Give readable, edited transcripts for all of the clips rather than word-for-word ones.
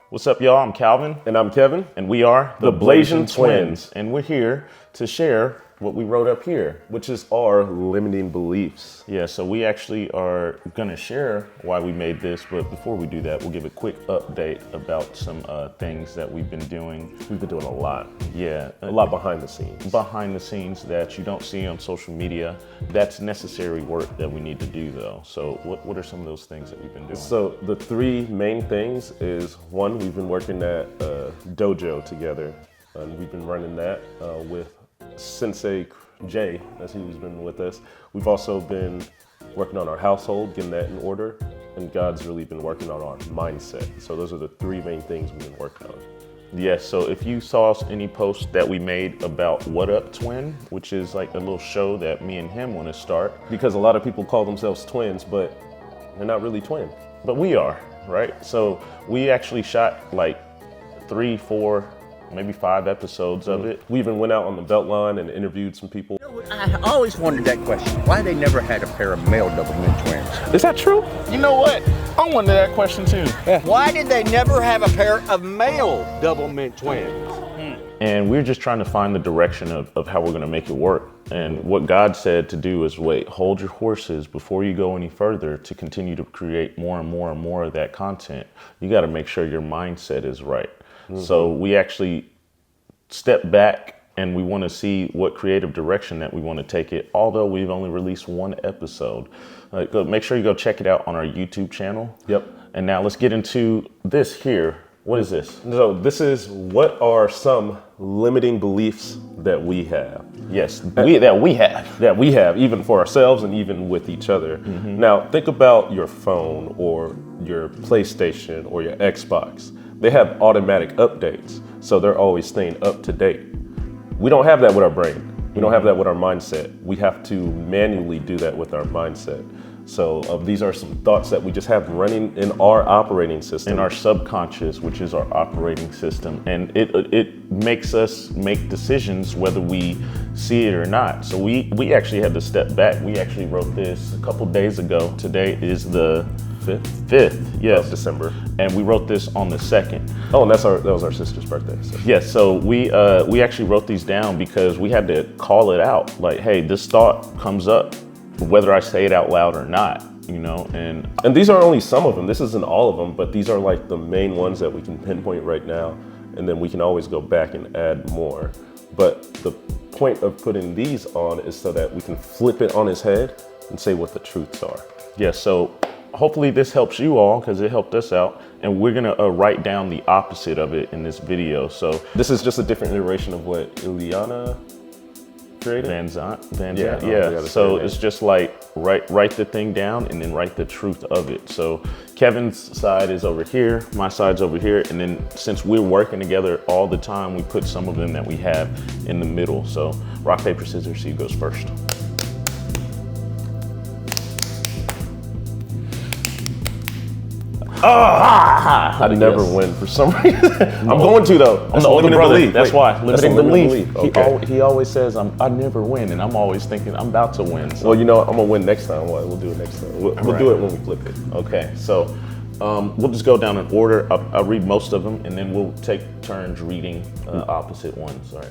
What's up, y'all? I'm Calvin. And I'm Kevin. And we are the Blasian Twins. And we're here to share what we wrote up here. Which is our limiting beliefs. Yeah, so we actually are going to share why we made this. But before we do that, we'll give a quick update about some things that we've been doing. We've been doing a lot. Yeah. A lot behind the scenes. Behind the scenes that you don't see on social media. That's necessary work that we need to do, though. So what are some of those things that we've been doing? So the three main things is, one, we've been working at Dojo together. And we've been running that with Sensei Jay, as he's been with us. We've also been working on our household, getting that in order, and God's really been working on our mindset. So those are the three main things we've been working on. Yes, so if you saw any posts that we made about What Up Twin, which is like a little show that me and him want to start. Because a lot of people call themselves twins, but they're not really twins. But we are, right? So we actually shot like 3, 4, maybe 5 episodes of it. We even went out on the Beltline and interviewed some people. I always wondered that question. Why they never had a pair of male Doberman twins? Is that true? You know what? I wondered that question too. Why did they never have a pair of male Doberman twins? And we're just trying to find the direction of how we're going to make it work. And what God said to do is wait, hold your horses before you go any further to continue to create more and more and more of that content. You got to make sure your mindset is right. So we actually step back and we want to see what creative direction that we want to take it, although we've only released 1 episode. Make sure you go check it out on our YouTube channel. Yep. And now let's get into this here. What is this? So this is, what are some limiting beliefs that we have? Yes, that we have, even for ourselves and even with each other. Now, think about your phone or your PlayStation or your Xbox. They have automatic updates, so they're always staying up to date. We don't have that with our brain. We don't have that with our mindset. We have to manually do that with our mindset. So these are some thoughts that we just have running in our operating system. In our subconscious, which is our operating system. And it makes us make decisions whether we see it or not. So we actually had to step back. We actually wrote this a couple days ago. Today is the 5th, yes, of December. And we wrote this on the 2nd. Oh, and that was our sister's birthday. So. Yes, so we actually wrote these down because we had to call it out. Like, hey, this thought comes up, whether I say it out loud or not, you know, and these are only some of them. This isn't all of them, but these are like the main ones that we can pinpoint right now. And then we can always go back and add more. But the point of putting these on is so that we can flip it on his head and say what the truths are. Yeah, so hopefully this helps you all because it helped us out. And we're gonna write down the opposite of it in this video. So this is just a different iteration of what Ileana created? Van Zandt. Yeah. So it's just like write the thing down and then write the truth of it. So Kevin's side is over here, my side's over here, and then since we're working together all the time, we put some of them that we have in the middle. So rock, paper, scissors, see who goes first. I never win for some reason. I'm going to though. I'm the older brother. Belief. That's why. Limiting belief. Okay. He always says I never win, and I'm always thinking I'm about to win. So. Well, you know, I'm gonna win next time. We'll do it next time. We'll do it when we flip it. Okay. So we'll just go down in order. I'll read most of them, and then we'll take turns reading opposite ones. All right.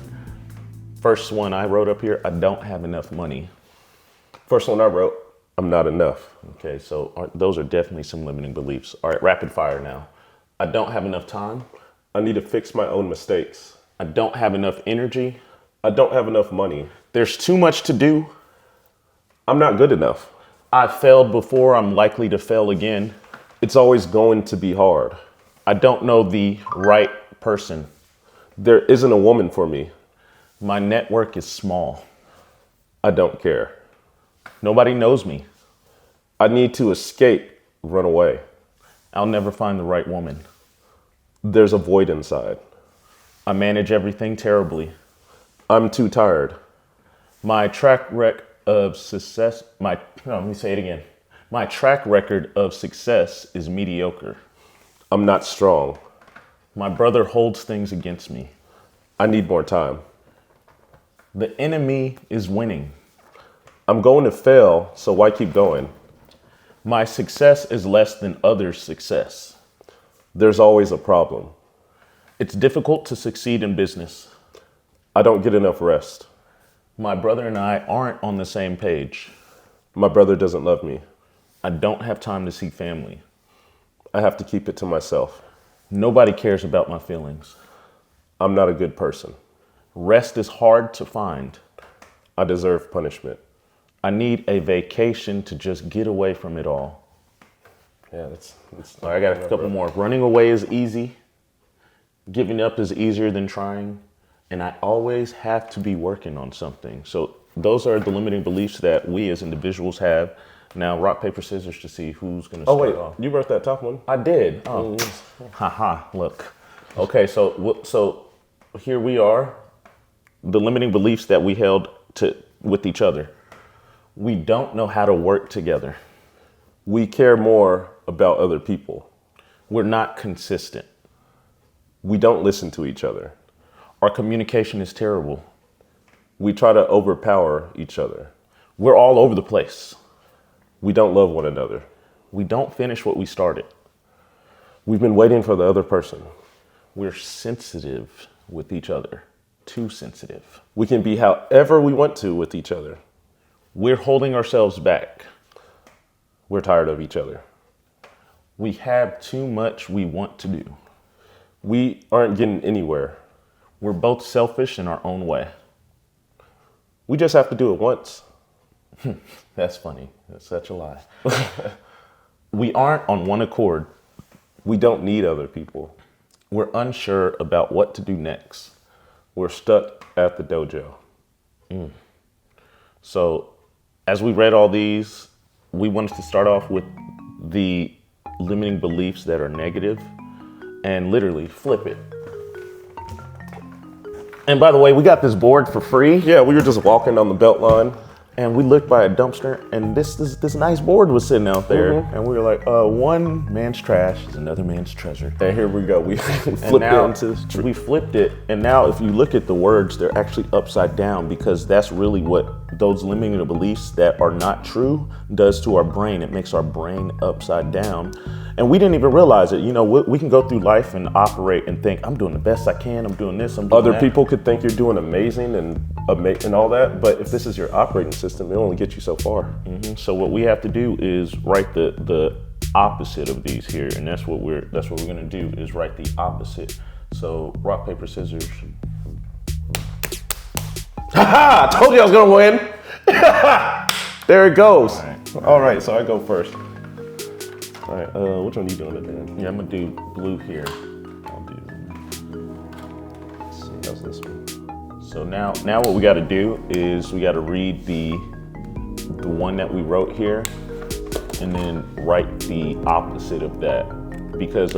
First one I wrote up here. I don't have enough money. First one I wrote. I'm not enough. Okay, so those are definitely some limiting beliefs. All right, rapid fire now. I don't have enough time. I need to fix my own mistakes. I don't have enough energy. I don't have enough money. There's too much to do. I'm not good enough. I failed before, I'm likely to fail again. It's always going to be hard. I don't know the right person. There isn't a woman for me. My network is small. I don't care. Nobody knows me. I need to escape, run away. I'll never find the right woman. There's a void inside. I manage everything terribly. I'm too tired. My track record of success, let me say it again. My track record of success is mediocre. I'm not strong. My brother holds things against me. I need more time. The enemy is winning. I'm going to fail, so why keep going? My success is less than others' success. There's always a problem. It's difficult to succeed in business. I don't get enough rest. My brother and I aren't on the same page. My brother doesn't love me. I don't have time to see family. I have to keep it to myself. Nobody cares about my feelings. I'm not a good person. Rest is hard to find. I deserve punishment. I need a vacation to just get away from it all. Yeah, that's All right, I got a couple more. Running away is easy. Giving up is easier than trying. And I always have to be working on something. So those are the limiting beliefs that we as individuals have. Now, rock, paper, scissors to see who's going to Oh, start wait, off. you wrote that top one? I did. Oh, haha, look. Okay, so here we are. The limiting beliefs that we held with each other. We don't know how to work together. We care more about other people. We're not consistent. We don't listen to each other. Our communication is terrible. We try to overpower each other. We're all over the place. We don't love one another. We don't finish what we started. We've been waiting for the other person. We're sensitive with each other. Too sensitive. We can be however we want to with each other. We're holding ourselves back. We're tired of each other. We have too much we want to do. We aren't getting anywhere. We're both selfish in our own way. We just have to do it once. That's funny. That's such a lie. We aren't on one accord. We don't need other people. We're unsure about what to do next. We're stuck at the dojo. So as we read all these, we wanted to start off with the limiting beliefs that are negative and literally flip it. And by the way, we got this board for free. Yeah, we were just walking on the belt line. And we looked by a dumpster, and this nice board was sitting out there, and we were like, one man's trash is another man's treasure. And here we go. We flipped And now it into the truth. we flipped it, and now if you look at the words, they're actually upside down because that's really what those limiting beliefs that are not true does to our brain. It makes our brain upside down. And we didn't even realize it. You know, we can go through life and operate and think, I'm doing the best I can, I'm doing this, I'm doing Other that. people could think you're doing amazing and all that, but if this is your operating system, it only gets you so far. So what we have to do is write the opposite of these here, and that's what we're gonna do is write the opposite. So rock, paper, scissors. Ha! I told you I was gonna win. There it goes. All right, so I go first. All right, which one are you doing today? Yeah, I'm gonna do blue here. I'll do. Let's see, how's this one? So now what we got to do is we got to read the one that we wrote here, and then write the opposite of that. Because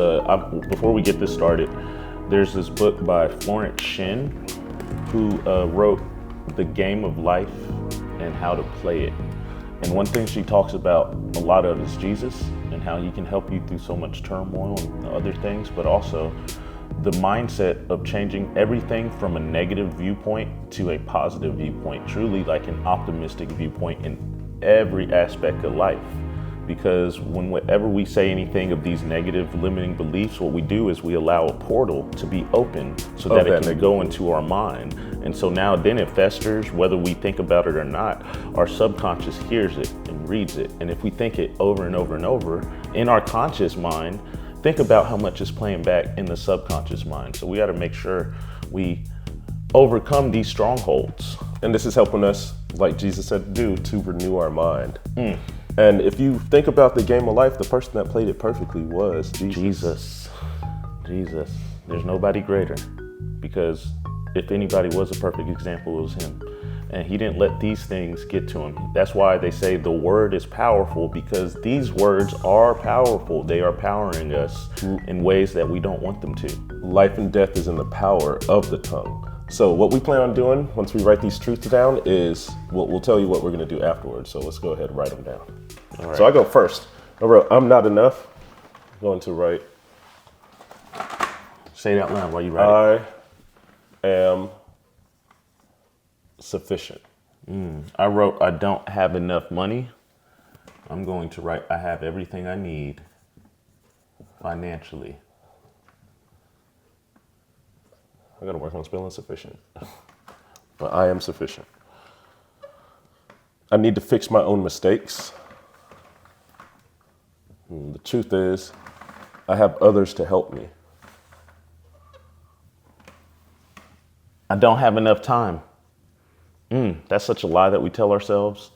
before we get this started, there's this book by Florence Shin, who wrote The Game of Life and How to Play It. And one thing she talks about a lot of is Jesus and how he can help you through so much turmoil and other things, but also the mindset of changing everything from a negative viewpoint to a positive viewpoint, truly like an optimistic viewpoint in every aspect of life. Because whenever we say anything of these negative limiting beliefs, what we do is we allow a portal to be open so that it can go into our mind. And so now then it festers, whether we think about it or not, our subconscious hears it and reads it. And if we think it over and over and over in our conscious mind, think about how much is playing back in the subconscious mind. So we got to make sure we overcome these strongholds. And this is helping us, like Jesus said to do, to renew our mind. And if you think about the game of life, the person that played it perfectly was Jesus. Jesus. There's nobody greater, because if anybody was a perfect example, it was him. And he didn't let these things get to him. That's why they say the word is powerful, because these words are powerful. They are powering us in ways that we don't want them to. Life and death is in the power of the tongue. So what we plan on doing once we write these truths down is we'll tell you what we're going to do afterwards. So let's go ahead and write them down. All right. So I go first. I wrote, I'm not enough. I'm going to write, Say it out loud while you write it. I am sufficient. I wrote, I don't have enough money. I'm going to write, I have everything I need financially. I got to work on spelling sufficient. But I am sufficient. I need to fix my own mistakes. The truth is, I have others to help me. I don't have enough time. That's such a lie that we tell ourselves.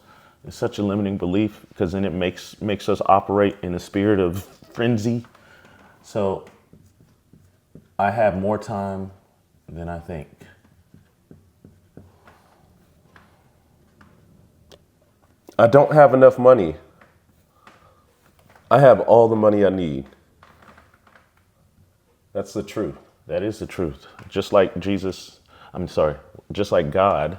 It's such a limiting belief because then it makes us operate in a spirit of frenzy. So I have more time than I think. I don't have enough money. I have all the money I need. That's the truth. That is the truth. Just like just like God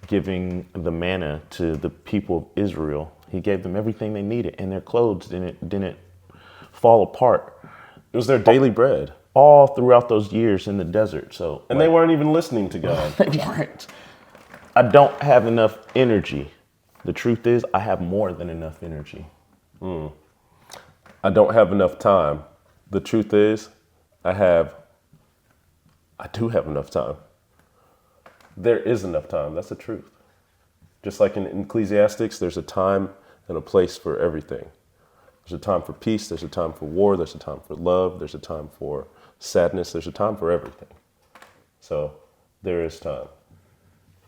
giving the manna to the people of Israel, he gave them everything they needed and their clothes didn't fall apart. It was their daily bread. All throughout those years in the desert. So And they weren't even listening to God. they weren't. I don't have enough energy. The truth is I have more than enough energy. I don't have enough time. The truth is I do have enough time. There is enough time. That's the truth. Just like in Ecclesiastics, there's a time and a place for everything. There's a time for peace. There's a time for war. There's a time for love. There's a time for sadness. There's a time for everything. So there is time.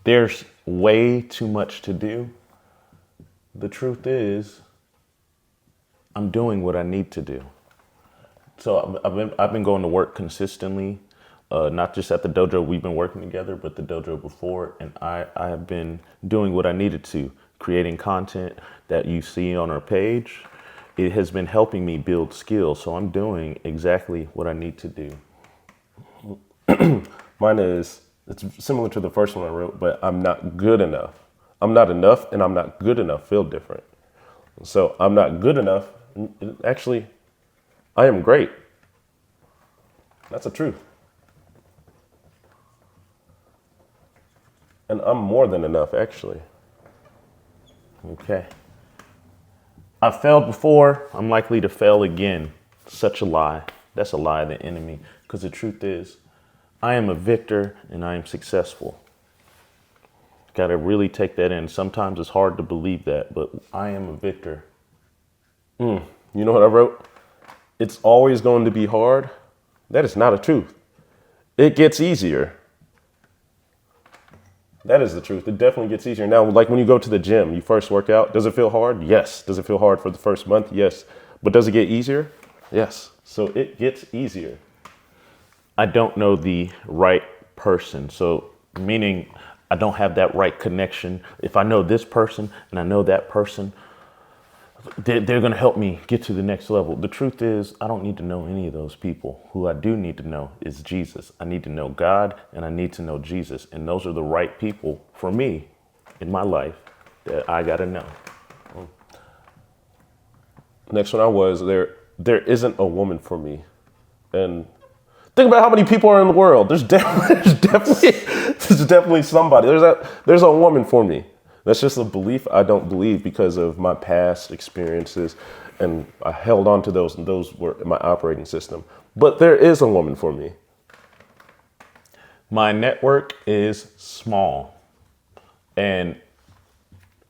There's way too much to do. The truth is I'm doing what I need to do. So I've been going to work consistently. Not just at the dojo we've been working together, but the dojo before. And I have been doing what I needed to, creating content that you see on our page. It has been helping me build skills. So I'm doing exactly what I need to do. It's similar to the first one I wrote, but I'm not good enough. I'm not enough and I'm not good enough feel different. So I'm not good enough. Actually, I am great. That's the truth. And I'm more than enough, actually. Okay. I failed before. I'm likely to fail again. Such a lie. That's a lie of the enemy. Because the truth is, I am a victor and I am successful. Got to really take that in. Sometimes it's hard to believe that, but I am a victor. You know what I wrote? It's always going to be hard. That is not a truth. It gets easier. That is the truth. It definitely gets easier. Now, like when you go to the gym, you first work out, does it feel hard? Yes. Does it feel hard for the first month? Yes. But does it get easier? Yes. So it gets easier. I don't know the right person. So meaning I don't have that right connection. If I know this person and I know that person, they're going to help me get to the next level. The truth is, I don't need to know any of those people. Who I do need to know is Jesus. I need to know God and I need to know Jesus. And those are the right people for me in my life that I got to know. Next one there isn't a woman for me. And think about how many people are in the world. There's definitely somebody. There's a woman for me. That's just a belief I don't believe because of my past experiences, and I held on to those, and those were my operating system. But there is a woman for me. My network is small, and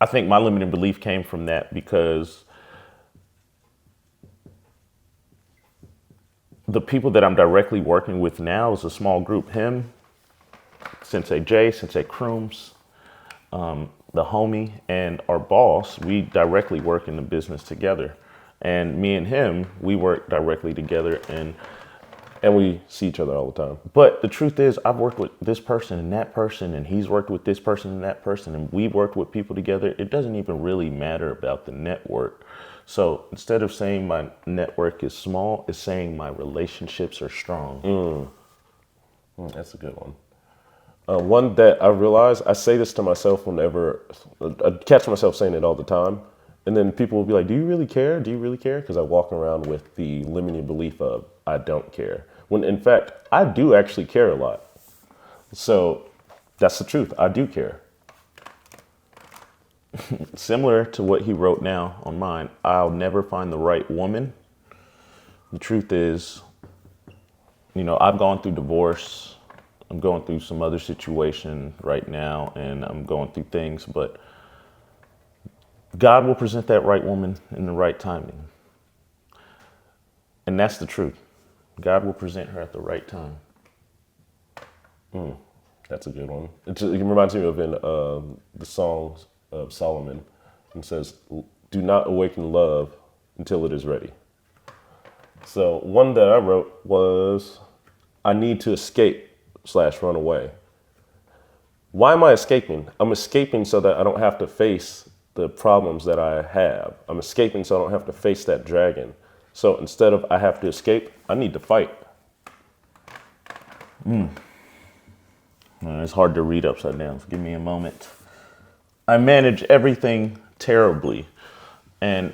I think my limiting belief came from that because the people that I'm directly working with now is a small group. Him, Sensei Jay, Sensei Crooms, the homie, and our boss. We directly work in the business together. And me and him, we work directly together, and we see each other all the time. But the truth is, I've worked with this person and that person, and he's worked with this person and that person, and we've worked with people together. It doesn't even really matter about the network. So instead of saying my network is small, it's saying my relationships are strong. That's a good one. One that I realize, I say this to myself whenever, I catch myself saying it all the time. And then people will be like, do you really care? Do you really care? Because I walk around with the limiting belief of I don't care. When in fact, I do actually care a lot. So that's the truth. I do care. Similar to what he wrote now on mine, I'll never find the right woman. The truth is, I've gone through divorce I'm going through some other situation right now, and I'm going through things, but God will present that right woman in the right timing. And that's the truth. God will present her at the right time. That's a good one. It reminds me of in the Songs of Solomon. It says, "Do not awaken love until it is ready." So one that I wrote was, "I need to escape/run away." Why am I escaping? I'm escaping so that I don't have to face the problems that I have. I'm escaping so I don't have to face that dragon. So instead of I have to escape, I need to fight. It's hard to read upside down, so give me a moment. I manage everything terribly. And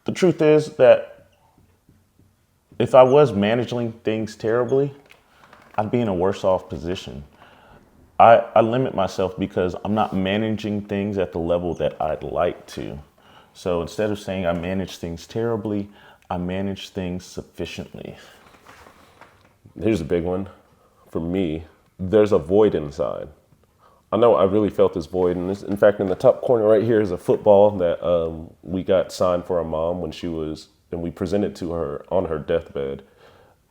the truth is that if I was managing things terribly, I'd be in a worse off position. I limit myself because I'm not managing things at the level that I'd like to. So instead of saying I manage things terribly, I manage things sufficiently. Here's a big one. For me, there's a void inside. I know I really felt this void. And in fact, in the top corner right here is a football that we got signed for our mom and we presented to her on her deathbed.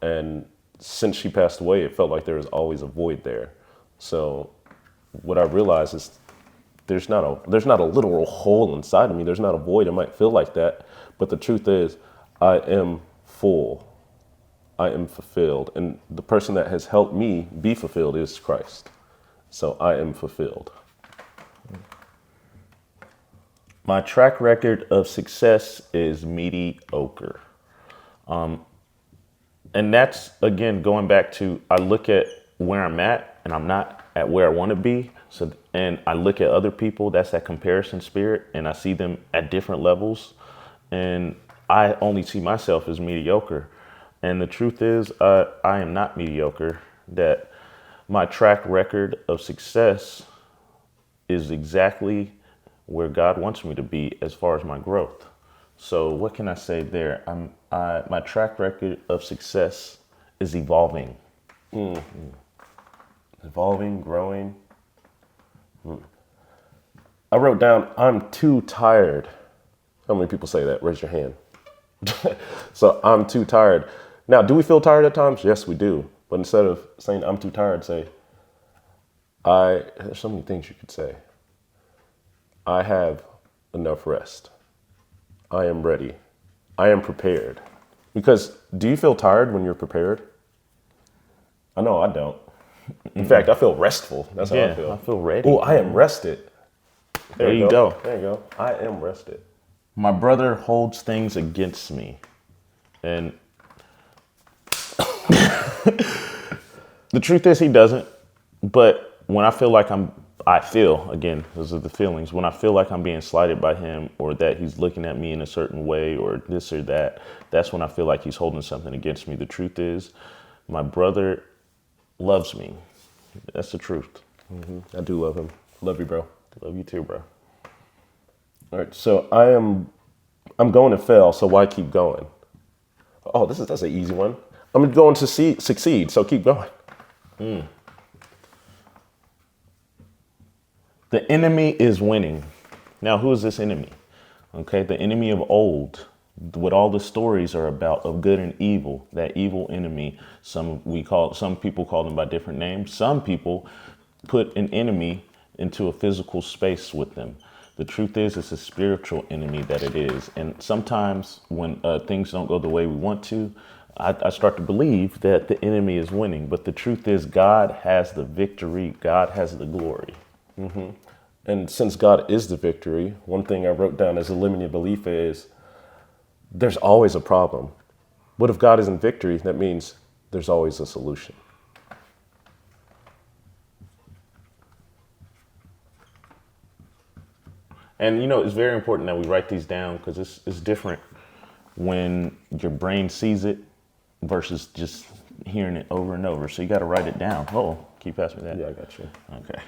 And since she passed away, it felt like there was always a void there. So what I realized is there's not a literal hole inside of me. There's not a void. It might feel like that. But the truth is, I am full. I am fulfilled. And the person that has helped me be fulfilled is Christ. So I am fulfilled. My track record of success is mediocre. And that's, again, going back to, I look at where I'm at and I'm not at where I want to be. So, and I look at other people, that's that comparison spirit, and I see them at different levels. And I only see myself as mediocre. And the truth is, I am not mediocre. That my track record of success is exactly where God wants me to be as far as my growth. So what can I say there? My track record of success is evolving. Evolving, growing. I wrote down, I'm too tired. How many people say that? Raise your hand. So I'm too tired. Now, do we feel tired at times? Yes, we do. But instead of saying I'm too tired, say, there's so many things you could say. I have enough rest. I am ready. I am prepared. Because do you feel tired when you're prepared? I know I don't. In fact, I feel restful. That's how I feel. I feel ready. Oh, I am rested. There you go. There you go. I am rested. My brother holds things against me. And the truth is he doesn't. But when I feel like again, those are the feelings. When I feel like I'm being slighted by him, or that he's looking at me in a certain way, or this or that, that's when I feel like he's holding something against me. The truth is, my brother loves me. That's the truth. Mm-hmm. I do love him. Love you, bro. Love you too, bro. All right, so I'm going to fail, so why keep going? Oh, that's an easy one. I'm going to succeed, so keep going. The enemy is winning. Now, who is this enemy? Okay, the enemy of old, what all the stories are about of good and evil, that evil enemy. Some people call them by different names. Some people put an enemy into a physical space with them. The truth is, it's a spiritual enemy that it is. And sometimes when things don't go the way we want to, I start to believe that the enemy is winning. But the truth is, God has the victory. God has the glory. Mm-hmm. And since God is the victory, one thing I wrote down as a limiting belief is there's always a problem. What if God is in victory? That means there's always a solution. And, it's very important that we write these down, because it's different when your brain sees it versus just hearing it over and over. So you got to write it down. Oh, can you pass me that? Yeah, I got you. Okay.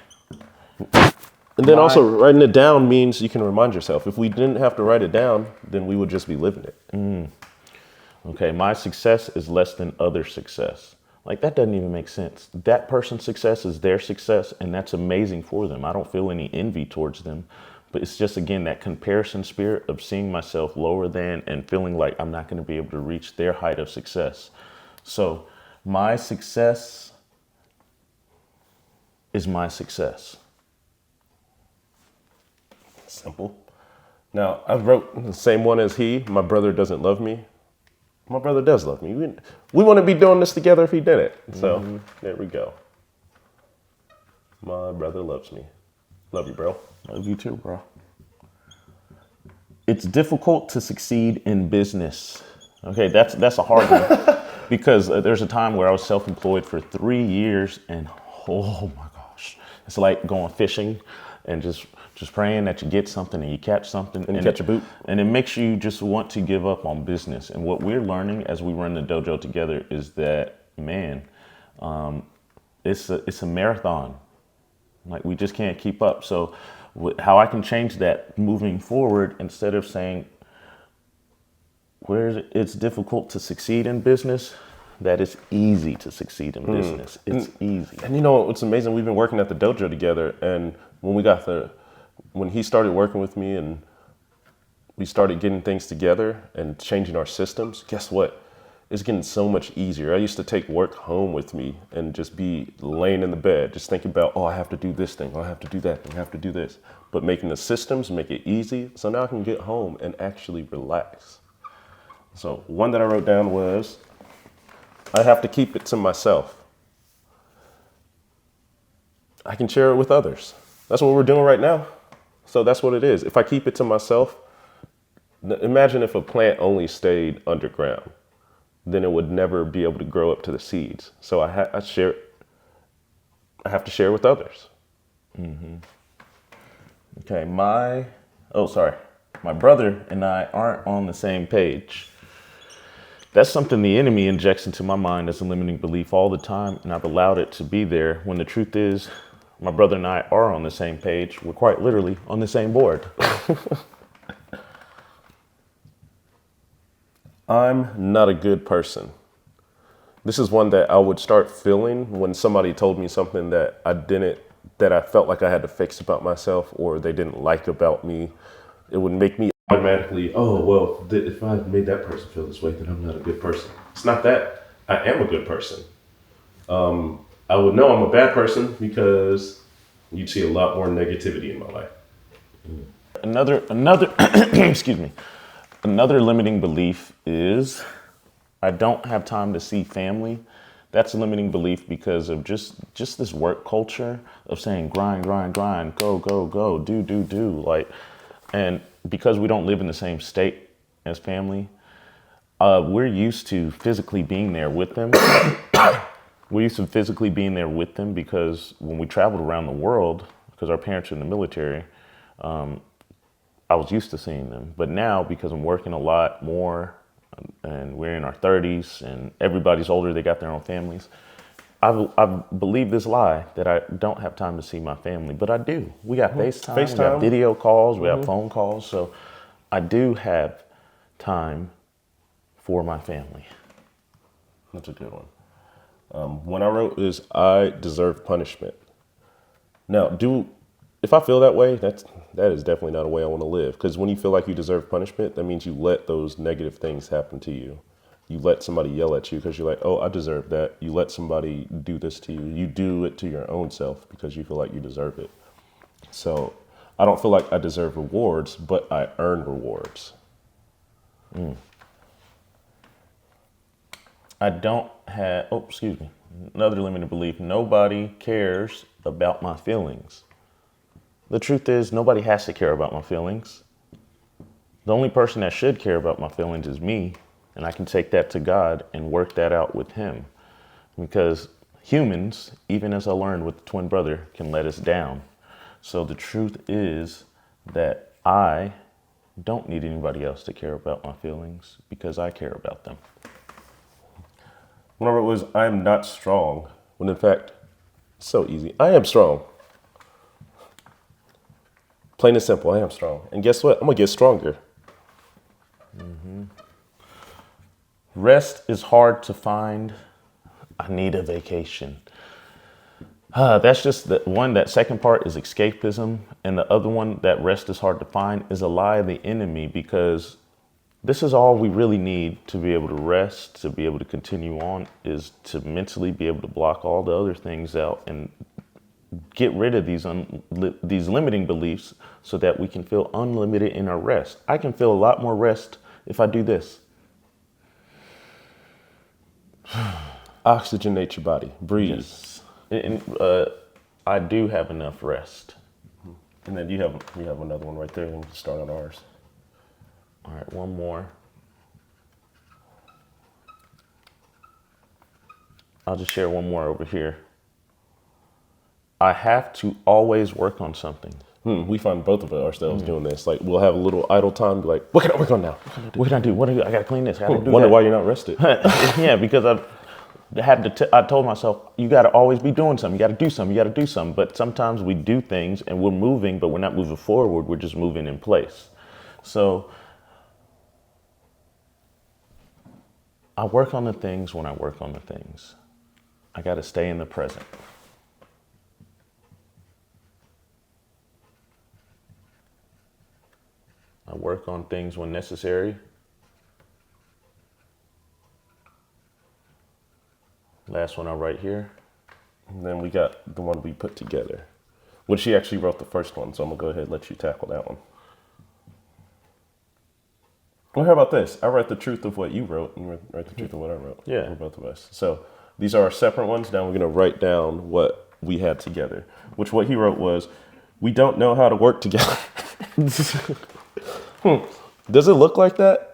And then also writing it down means you can remind yourself. If we didn't have to write it down, then we would just be living it. Okay, my success is less than other success. Like, that doesn't even make sense. That person's success is their success, and that's amazing for them. I don't feel any envy towards them. But it's just, again, that comparison spirit of seeing myself lower than and feeling like I'm not going to be able to reach their height of success. So my success is my success. Simple. Now, I wrote the same one as he. My brother doesn't love me. My brother does love me. We wouldn't be doing this together if he didn't. So there we go. My brother loves me. Love you, bro. Love you too, bro. It's difficult to succeed in business. Okay, that's a hard one because there's a time where I was self-employed for 3 years, and oh my gosh, it's like going fishing and just praying that you get something and you catch something and catch a boot. And it makes you just want to give up on business. And what we're learning as we run the dojo together is that, man, it's a marathon. Like, we just can't keep up. So how I can change that moving forward, instead of saying where it's difficult to succeed in business, that it's easy to succeed in business. It's easy. And you know what's amazing? We've been working at the dojo together, and when he started working with me and we started getting things together and changing our systems, guess what? It's getting so much easier. I used to take work home with me and just be laying in the bed, just thinking about, oh, I have to do this thing, oh, I have to do that thing, I have to do this. But making the systems make it easy, so now I can get home and actually relax. So one that I wrote down was, I have to keep it to myself. I can share it with others. That's what we're doing right now. So that's what it is. If I keep it to myself, imagine if a plant only stayed underground, then it would never be able to grow up to the seeds. So I have to share with others. Okay, my brother and I aren't on the same page. That's something the enemy injects into my mind as a limiting belief all the time, and I've allowed it to be there, when the truth is, my brother and I are on the same page. We're quite literally on the same board. I'm not a good person. This is one that I would start feeling when somebody told me something that I felt like I had to fix about myself, or they didn't like about me. It would make me automatically, oh, well, if I made that person feel this way, then I'm not a good person. It's not that. I am a good person. I would know I'm a bad person because you'd see a lot more negativity in my life. Another excuse me. Another limiting belief is I don't have time to see family. That's a limiting belief because of just this work culture of saying grind, grind, grind, go, go, go, do. Like, and because we don't live in the same state as family, we're used to physically being there with them. We're used to physically being there with them because when we traveled around the world, because our parents are in the military, I was used to seeing them. But now, because I'm working a lot more and we're in our 30s and everybody's older, they got their own families, I believe this lie that I don't have time to see my family, but I do. We got FaceTime, we got video calls, we have phone calls. So I do have time for my family. That's a good one. One I wrote is, I deserve punishment. Now, if I feel that way, that is definitely not a way I want to live. Because when you feel like you deserve punishment, that means you let those negative things happen to you. You let somebody yell at you because you're like, oh, I deserve that. You let somebody do this to you. You do it to your own self because you feel like you deserve it. So I don't feel like I deserve rewards, but I earn rewards. I don't have, another limited belief. Nobody cares about my feelings. The truth is, nobody has to care about my feelings. The only person that should care about my feelings is me, and I can take that to God and work that out with Him. Because humans, even as I learned with the twin brother, can let us down. So the truth is that I don't need anybody else to care about my feelings because I care about them. One I wrote was, I am not strong, when in fact, it's so easy. I am strong. Plain and simple, I am strong. And guess what? I'm going to get stronger. Rest is hard to find. I need a vacation. That's just the one. That second part is escapism. And the other one, that rest is hard to find, is a lie of the enemy, because this is all we really need to be able to rest, to be able to continue on, is to mentally be able to block all the other things out and get rid of these limiting beliefs so that we can feel unlimited in our rest. I can feel a lot more rest if I do this. Oxygenate your body. Breathe. Yes. And I do have enough rest. And then you have another one right there, and we can start on ours. All right, one more. I'll just share one more over here. I have to always work on something. We find both of ourselves doing this. Like, we'll have a little idle time, be like, what can I work on now? What can I do? What do I do? I gotta clean this. I gotta do Wonder that. why you're not rested. Yeah, because I told myself, you got to always be doing something. You got to do something. You got to do something. But sometimes we do things and we're moving, but we're not moving forward. We're just moving in place. So I work on the things when I work on the things. I got to stay in the present. I work on things when necessary. Last one I write here. And then we got the one we put together, which she actually wrote the first one. So I'm going to go ahead and let you tackle that one. Well, how about this? I write the truth of what you wrote, and you write the truth of what I wrote. Yeah. For both of us. So these are our separate ones. Now we're going to write down what we had together, which what he wrote was, we don't know how to work together. Does it look like that?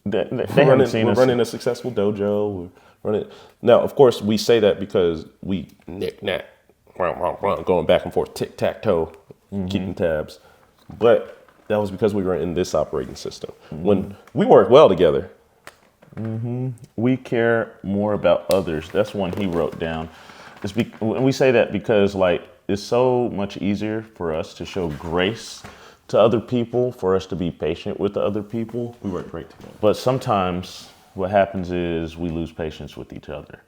They haven't seen We're us. running a successful dojo. We're running. Now, of course, we say that because we knick-knack, going back and forth, tic-tac-toe, keeping tabs. But that was because we were in this operating system. When we work well together. We care more about others. That's one he wrote down. And we say that because, like, it's so much easier for us to show grace to other people, for us to be patient with the other people. We work great together. But sometimes what happens is we lose patience with each other.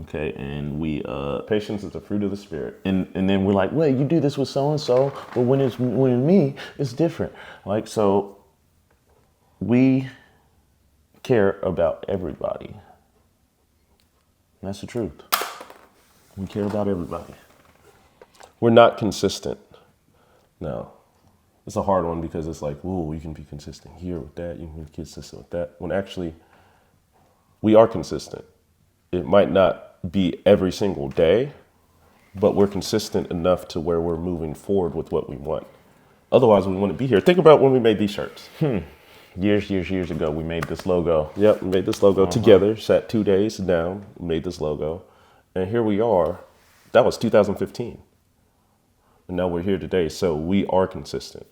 Okay, and we Patience is the fruit of the spirit. and then we're like, well, you do this with so and so, but when it's me, it's different. Like, so we care about everybody. That's the truth. We care about everybody. We're not consistent. No. It's a hard one because it's like, whoa, you can be consistent here with that, you can be consistent with that. When actually, we are consistent. It might not be every single day, but we're consistent enough to where we're moving forward with what we want. Otherwise, we wouldn't be here. Think about when we made these shirts. Years ago, we made this logo. Yep, we made this logo together, sat 2 days down, made this logo. And here we are. That was 2015. And now we're here today, so we are consistent.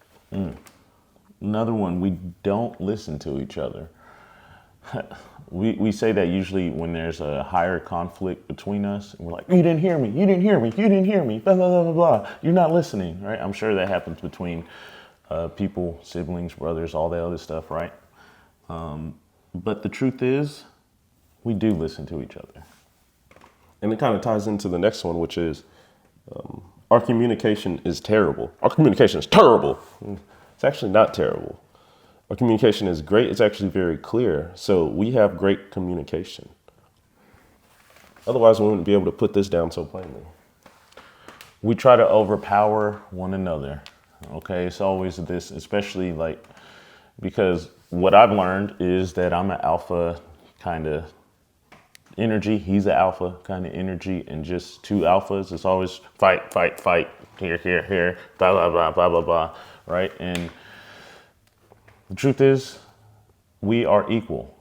Another one, we don't listen to each other. We say that usually when there's a higher conflict between us, and we're like, you didn't hear me, you didn't hear me, you didn't hear me, blah, blah, blah, blah, blah. You're not listening, right? I'm sure that happens between people, siblings, brothers, all that other stuff, right? But the truth is, we do listen to each other. And it kind of ties into the next one, which is our communication is terrible. Our communication is terrible. It's actually not terrible. Our communication is great. It's actually very clear. So we have great communication. Otherwise, we wouldn't be able to put this down so plainly. We try to overpower one another. Okay, it's always this, especially like, because what I've learned is that I'm an alpha kind of energy. He's an alpha kind of energy, and just two alphas. It's always fight, fight, fight. Here, blah, blah, blah, blah, blah, blah. Right? And the truth is, we are equal.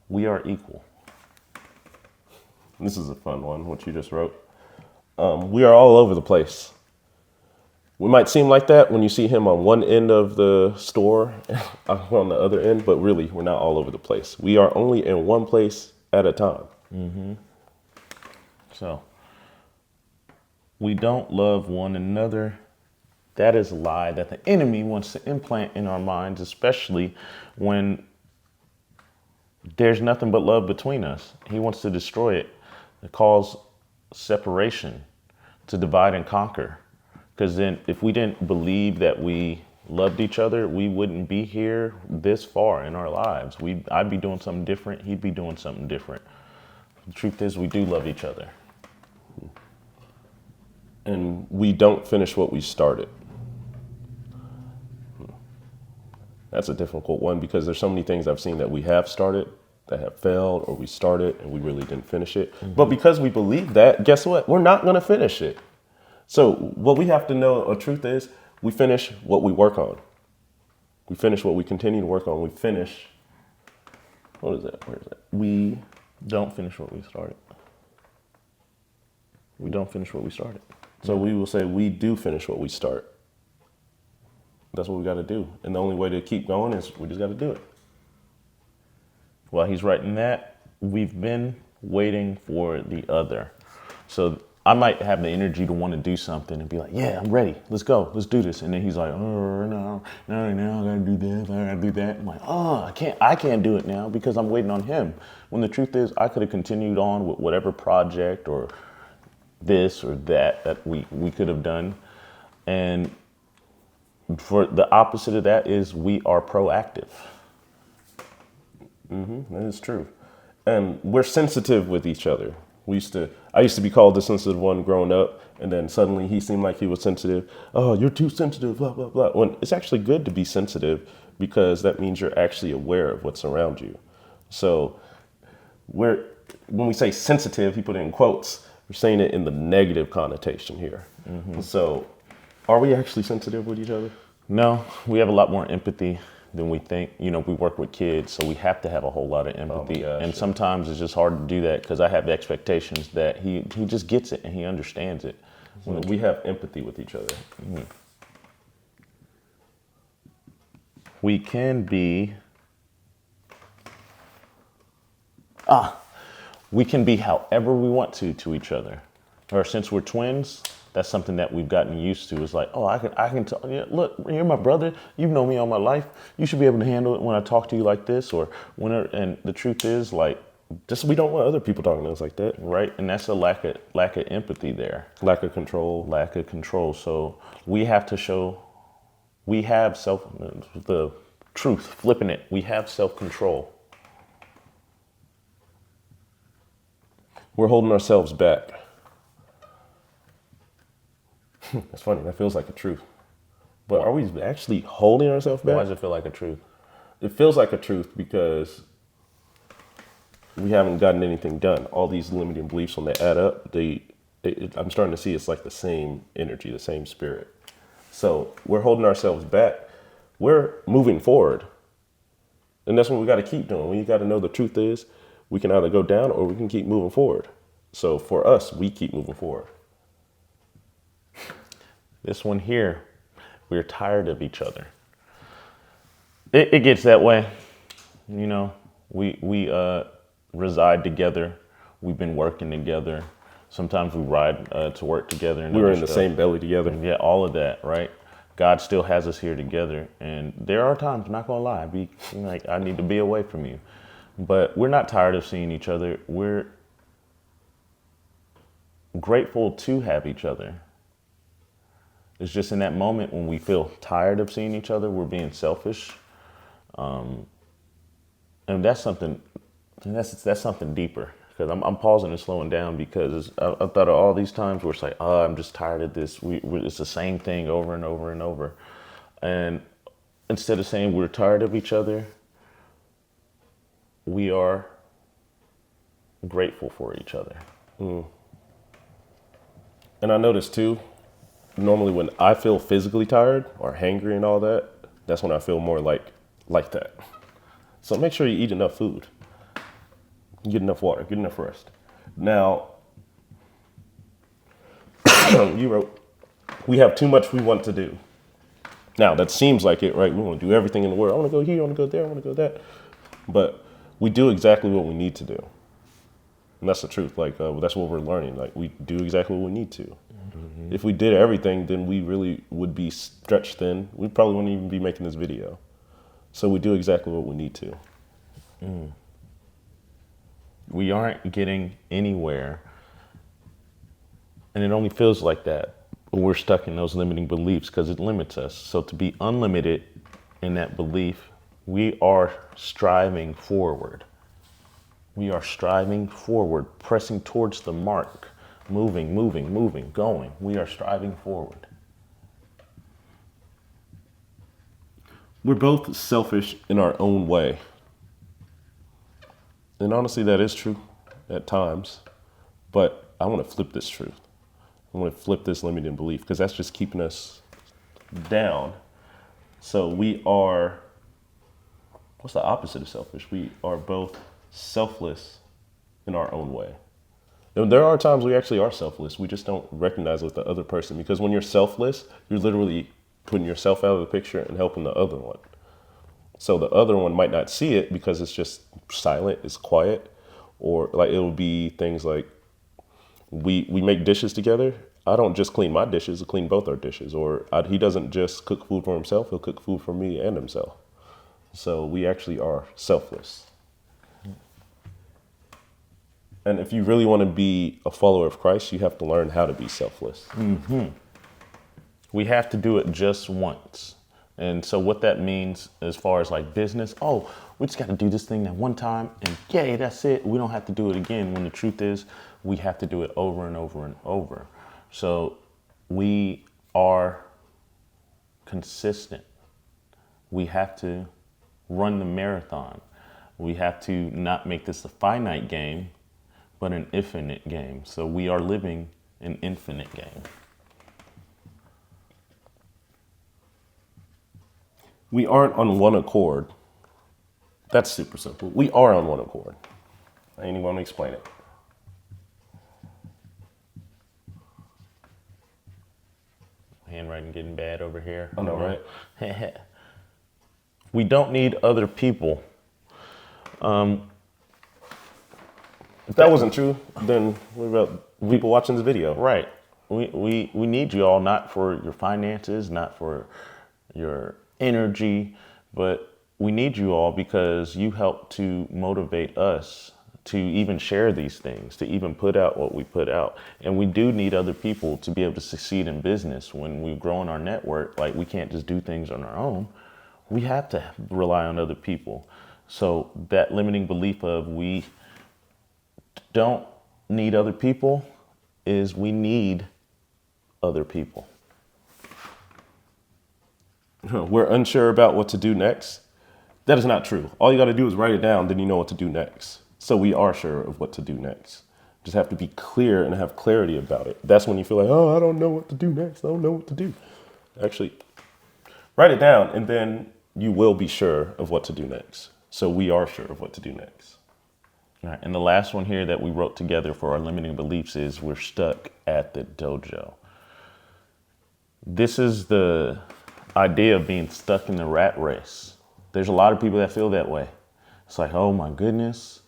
We are equal. This is a fun one, what you just wrote. We are all over the place. We might seem like that when you see him on one end of the store, on the other end, but really, we're not all over the place. We are only in one place at a time. So, we don't love one another. That is a lie that the enemy wants to implant in our minds, especially when there's nothing but love between us. He wants to destroy it, to cause separation, to divide and conquer. Because then if we didn't believe that we loved each other, we wouldn't be here this far in our lives. I'd be doing something different. He'd be doing something different. The truth is, we do love each other. And we don't finish what we started. That's a difficult one because there's so many things I've seen that we have started that have failed, or we started and we really didn't finish it. Mm-hmm. But because we believe that, guess what? We're not going to finish it. So what we have to know, a truth is, we finish what we work on. We finish what we continue to work on. We finish, what is that? Where is that? We don't finish what we started. We don't finish what we started. So we will say we do finish what we start. That's what we got to do. And the only way to keep going is we just got to do it. While he's writing that, we've been waiting for the other. So I might have the energy to want to do something and be like, yeah, I'm ready. Let's go. Let's do this. And then he's like, oh, no, I gotta do this. I gotta do that. I'm like, oh, I can't do it now because I'm waiting on him. When the truth is, I could have continued on with whatever project or this or that we could have done. And for the opposite of that is we are proactive. Mm-hmm, that is true. And we're sensitive with each other. I used to be called the sensitive one growing up, and then suddenly he seemed like he was sensitive. Oh, you're too sensitive, blah, blah, blah. When it's actually good to be sensitive because that means you're actually aware of what's around you. So when we say sensitive, he put it in quotes, we're saying it in the negative connotation here. Mm-hmm. So are we actually sensitive with each other? No, we have a lot more empathy than we think. You know, we work with kids, so we have to have a whole lot of empathy. Oh, and sometimes it's just hard to do that because I have expectations that he just gets it and he understands it. When we have empathy with each other. Mm-hmm. We can be however we want to each other. Or since we're twins, that's something that we've gotten used to. It's like, oh, I can tell you, look, you're my brother. You've known me all my life. You should be able to handle it when I talk to you like this, or and the truth is, like, just we don't want other people talking to us like that, right? And that's a lack of empathy there. Lack of control. So we have to show we have the truth, flipping it. We have self-control. We're holding ourselves back. That's funny. That feels like a truth. But are we actually holding ourselves back? Why does it feel like a truth? It feels like a truth because we haven't gotten anything done. All these limiting beliefs, when they add up, I'm starting to see it's like the same energy, the same spirit. So we're holding ourselves back. We're moving forward. And that's what we got to keep doing. We got to know the truth is we can either go down or we can keep moving forward. So for us, we keep moving forward. This one here, we're tired of each other. It gets that way. You know, we reside together. We've been working together. Sometimes we ride to work together. And we were in the same belly together. Yeah, all of that, right? God still has us here together. And there are times, not gonna lie, like I need to be away from you. But we're not tired of seeing each other. We're grateful to have each other. It's just in that moment when we feel tired of seeing each other, we're being selfish. And that's something deeper. Because I'm pausing and slowing down because I thought of all these times where it's like, oh, I'm just tired of this. It's the same thing over and over and over. And instead of saying we're tired of each other, we are grateful for each other. Mm. And I noticed too, normally when I feel physically tired or hangry and all that, that's when I feel more like that. So make sure you eat enough food, get enough water, get enough rest. Now, you wrote, we have too much we want to do. Now that seems like it, right? We want to do everything in the world. I want to go here, I want to go there, I want to go that. But we do exactly what we need to do. And that's the truth. Like, that's what we're learning. Like, we do exactly what we need to. Mm-hmm. If we did everything, then we really would be stretched thin. We probably wouldn't even be making this video. So we do exactly what we need to. Mm. We aren't getting anywhere. And it only feels like that when we're stuck in those limiting beliefs because it limits us. So to be unlimited in that belief, we are striving forward. We are striving forward, pressing towards the mark, moving, going. We are striving forward. We're both selfish in our own way. And honestly, that is true at times. But I want to flip this truth. I want to flip this limiting belief because that's just keeping us down. So we are, what's the opposite of selfish? We are both selfless in our own way. And there are times we actually are selfless. We just don't recognize it with the other person because when you're selfless, you're literally putting yourself out of the picture and helping the other one. So the other one might not see it because it's just silent, it's quiet, or like it'll be things like we make dishes together. I don't just clean my dishes, I clean both our dishes. Or he doesn't just cook food for himself, he'll cook food for me and himself. So we actually are selfless. And if you really want to be a follower of Christ, you have to learn how to be selfless. Mm-hmm. We have to do it just once. And so what that means as far as like business, we just got to do this thing that one time and yay, that's it. We don't have to do it again. When the truth is, we have to do it over and over and over. So we are consistent. We have to run the marathon. We have to not make this a finite game, but an infinite game. So we are living an infinite game. We aren't on one accord. That's super simple. We are on one accord. I ain't even want to explain it. Handwriting getting bad over here. I know, right? We don't need other people. If that wasn't true, then what about people watching this video? Right. We need you all, not for your finances, not for your energy, but we need you all because you help to motivate us to even share these things, to even put out what we put out. And we do need other people to be able to succeed in business. When we grow in our network, like we can't just do things on our own. We have to rely on other people. So that limiting belief of we don't need other people is we need other people. We're unsure about what to do next. That is not true. All you got to do is write it down, then you know what to do next. So we are sure of what to do next. Just have to be clear and have clarity about it. That's when you feel like, I don't know what to do next. I don't know what to do. Actually, write it down and then you will be sure of what to do next. So we are sure of what to do next. All right, and the last one here that we wrote together for our limiting beliefs is we're stuck at the dojo. This is the idea of being stuck in the rat race. There's a lot of people that feel that way. It's like, oh my goodness.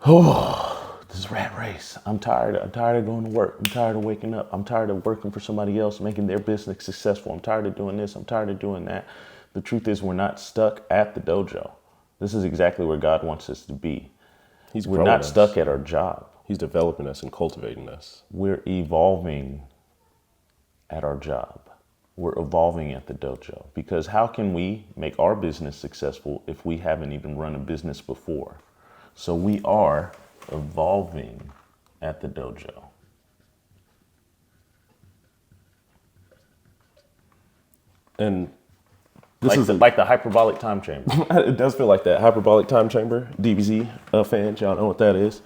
This rat race. I'm tired of going to work. I'm tired of waking up. I'm tired of working for somebody else, making their business successful. I'm tired of doing this. I'm tired of doing that. The truth is we're not stuck at the dojo. This is exactly where God wants us to be. We're not stuck at our job. He's developing us and cultivating us. We're evolving at our job. We're evolving at the dojo. Because how can we make our business successful if we haven't even run a business before? So we are evolving at the dojo. And this like is like the hyperbolic time chamber. It does feel like that. Hyperbolic time chamber, DBZ fans, y'all know what that is.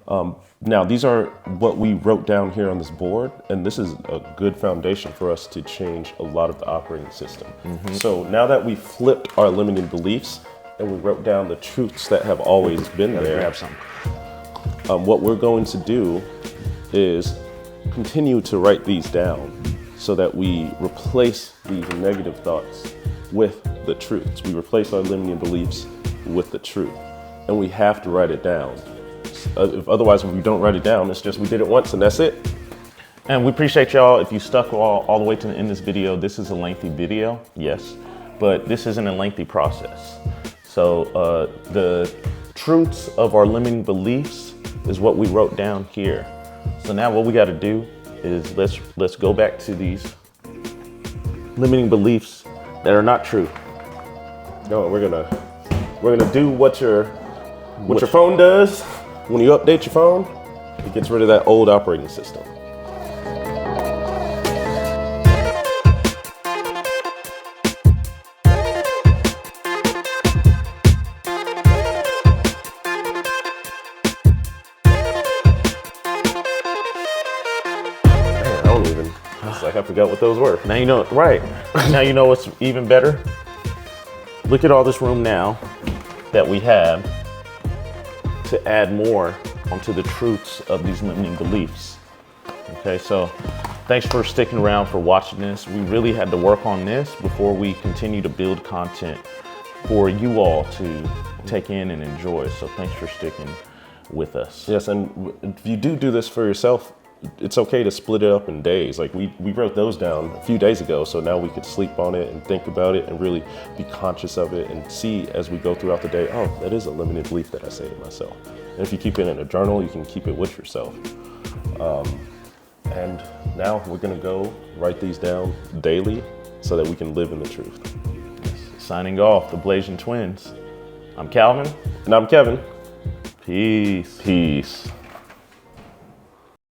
Now, these are what we wrote down here on this board, and this is a good foundation for us to change a lot of the operating system. So now that we flipped our limiting beliefs and we wrote down the truths that have always been there, Grab some. what we're going to do is continue to write these down so that we replace these negative thoughts with the truths. We replace our limiting beliefs with the truth, and we have to write it down. Otherwise, if we don't write it down, it's just we did it once and that's it. And we appreciate y'all. If you stuck all the way to the end of this video, this is a lengthy video, yes, but this isn't a lengthy process. So the truths of our limiting beliefs is what we wrote down here. So now what we got to do is let's go back to these limiting beliefs that are not true. No, we're gonna do what your phone does when you update your phone. It gets rid of that old operating system. Man, I don't even. It's like I forgot what those were. Now you know, right. Now you know what's even better? Look at all this room now that we have to add more onto the truths of these limiting beliefs. Okay, so thanks for sticking around, for watching this. We really had to work on this before we continue to build content for you all to take in and enjoy. So thanks for sticking with us. Yes, and if you do this for yourself, it's okay to split it up in days. Like we wrote those down a few days ago, so now we could sleep on it and think about it and really be conscious of it and see as we go throughout the day, oh, that is a limited belief that I say to myself. And if you keep it in a journal, you can keep it with yourself. And now we're gonna go write these down daily so that we can live in the truth. Signing off, the Blasian Twins. I'm Calvin. And I'm Kevin. Peace. Peace.